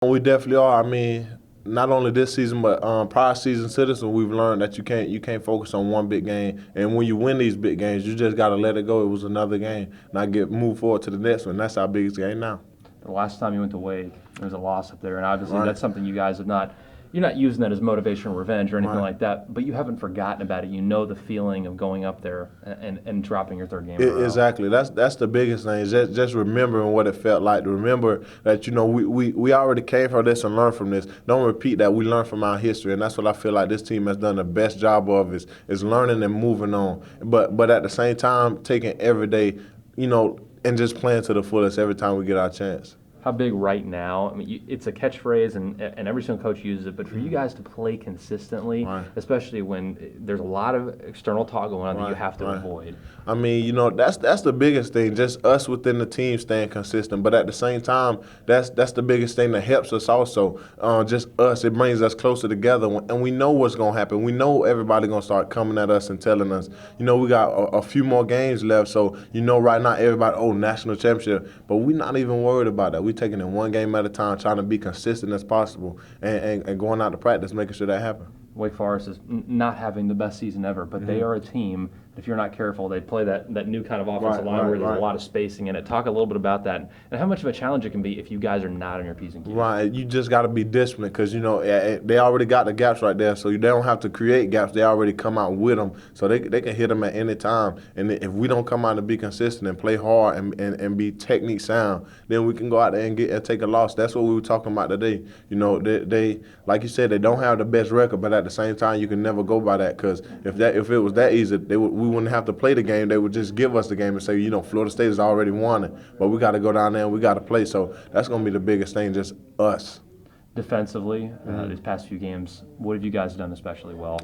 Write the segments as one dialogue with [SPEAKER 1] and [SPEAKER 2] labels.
[SPEAKER 1] We definitely are. I mean, not only this season, but prior season citizens, we've learned that you can't focus on one big game. And when you win these big games, you just got to let it go. It was another game, not get move forward to the next one. That's our biggest game now.
[SPEAKER 2] The last time you went to Wake, there was a loss up there, and obviously
[SPEAKER 1] Right.
[SPEAKER 2] that's something you guys have not. You're not using that as motivation or revenge or anything
[SPEAKER 1] Right.
[SPEAKER 2] like that, but you haven't forgotten about it. You know the feeling of going up there and dropping your third game in a row.
[SPEAKER 1] Exactly. That's the biggest thing. Is just remembering what it felt like. To remember that we already came from this and learned from this. Don't repeat that. We learn from our history, and that's what I feel like this team has done the best job of is learning and moving on. But at the same time, taking every day, and just playing to the fullest every time we get our chance.
[SPEAKER 2] How big right now? I mean, it's a catchphrase, and every single coach uses it. But for you guys to play consistently,
[SPEAKER 1] Right.
[SPEAKER 2] especially when there's a lot of external talk going on that you have to
[SPEAKER 1] Right.
[SPEAKER 2] avoid.
[SPEAKER 1] I mean, that's the biggest thing. Just us within the team staying consistent. But at the same time, that's the biggest thing that helps us also. Just us, it brings us closer together, and we know what's gonna happen. We know everybody gonna start coming at us and telling us. We got a few more games left, so right now everybody, national championship. But we're not even worried about that. We're taking it one game at a time, trying to be consistent as possible, and going out to practice, making sure that happens.
[SPEAKER 2] Wake Forest is not having the best season ever, but they are a team. If you're not careful, they play that new kind of offensive line where there's a lot of spacing in it. Talk a little bit about that and how much of a challenge it can be if you guys are not on your P's and Q's.
[SPEAKER 1] Right, you just got to be disciplined because they already got the gaps right there, so they don't have to create gaps. They already come out with them, so they can hit them at any time. And if we don't come out and be consistent and play hard and be technique sound, then we can go out there and take a loss. That's what we were talking about today. They like you said, they don't have the best record, but at the same time, you can never go by that because if it was that easy, we wouldn't have to play the game. They would just give us the game and say, Florida State has already won it, but we got to go down there and we got to play. So that's going to be the biggest thing, just us.
[SPEAKER 2] Defensively, these past few games, what have you guys done especially well?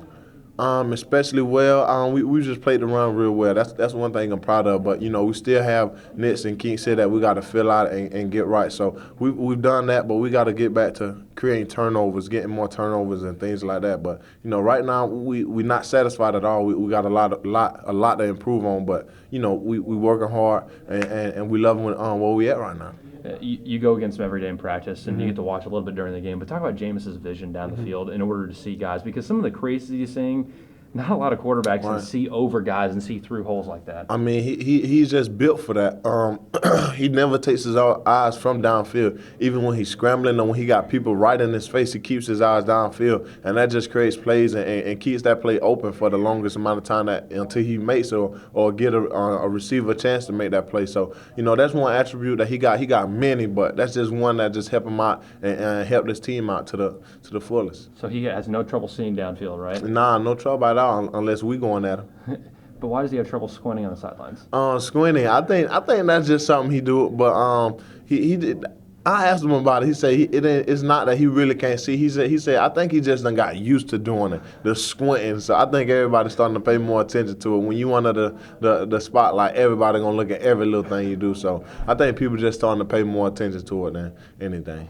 [SPEAKER 1] Especially well. We just played the run real well. That's one thing I'm proud of. But we still have nits and kinks here that we got to fill out and get right. So we've done that, but we got to get back to creating turnovers, getting more turnovers and things like that. But right now we're not satisfied at all. We got a lot to improve on. But we working hard and we love where we at right now.
[SPEAKER 2] You go against them every day in practice, and you get to watch a little bit during the game. But talk about Jameis's vision down the field in order to see guys, because some of the crazy he's seeing, not a lot of quarterbacks can see over guys and see through holes like that.
[SPEAKER 1] I mean, he's just built for that. He never takes his eyes from downfield. Even when he's scrambling and when he got people right in his face, he keeps his eyes downfield. And that just creates plays and keeps that play open for the longest amount of time until he makes or get a receiver a chance to make that play. So, that's one attribute that he got. He got many, but that's just one that just helped him out and helped his team out to the fullest.
[SPEAKER 2] So he has no trouble seeing downfield, right?
[SPEAKER 1] Nah, no trouble at all unless we going at him.
[SPEAKER 2] But why does he have trouble squinting on the sidelines?
[SPEAKER 1] Squinting. I think that's just something he do. But he did. I asked him about it. He said it's not that he really can't see. He said I think he just done got used to doing it, the squinting. So I think everybody's starting to pay more attention to it. When you under the spotlight, everybody gonna look at every little thing you do. So I think people just starting to pay more attention to it than anything.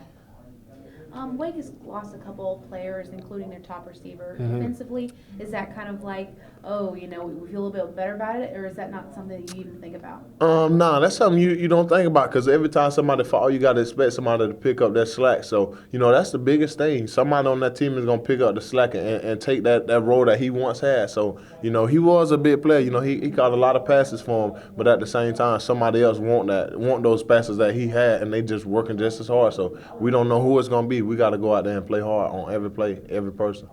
[SPEAKER 3] Wake has lost a couple players, including their top receiver. Defensively, is that kind of like, we feel a little bit better about it, or is that not something that you even think about?
[SPEAKER 1] No, that's something you don't think about because every time somebody fall, you got to expect somebody to pick up that slack. So, that's the biggest thing. Somebody on that team is going to pick up the slack and take that role that he once had. So, he was a big player. He caught a lot of passes for him, but at the same time, somebody else want those passes that he had, and they just working just as hard. So, we don't know who it's going to be. We got to go out there and play hard on every play, every person.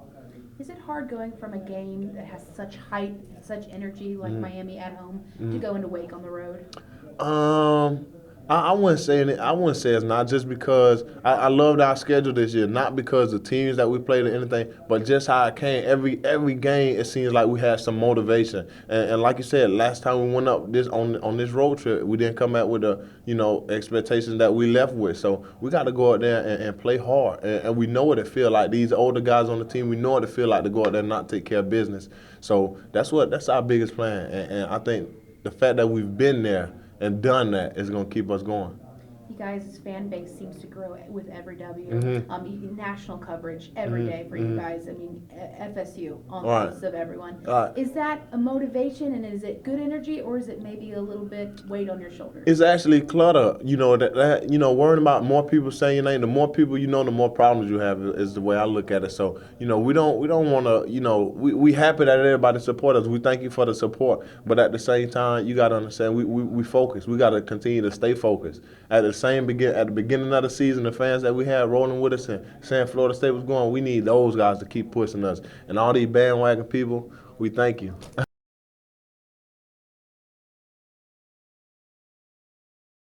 [SPEAKER 3] Is it hard going from a game that has such hype, such energy, like Miami at home, to go into Wake on the road?
[SPEAKER 1] I wouldn't say it. I wouldn't say it's not just because I loved our schedule this year. Not because the teams that we played or anything, but just how it came. Every game, it seems like we had some motivation. And like you said, last time we went up on this road trip, we didn't come back with the expectations that we left with. So we got to go out there and play hard. And we know what it feel like. These older guys on the team, we know what it feel like to go out there and not take care of business. So that's our biggest plan. And I think the fact that we've been there and done that is going to keep us going.
[SPEAKER 3] you guys' fan base seems to grow with every W. National coverage every day for you guys. I mean, FSU on the list of everyone. Is that a motivation, and is it good energy, or is it maybe a little bit weight on your shoulders?
[SPEAKER 1] It's actually clutter. You know that worrying about more people saying your name. The more people you know, the more problems you have. Is the way I look at it. So we don't want to. We happy that everybody support us. We thank you for the support, but at the same time, you got to understand we focus. We got to continue to stay focused. At the beginning of the season, the fans that we had rolling with us and saying Florida State was going, we need those guys to keep pushing us. And all these bandwagon people, we thank you.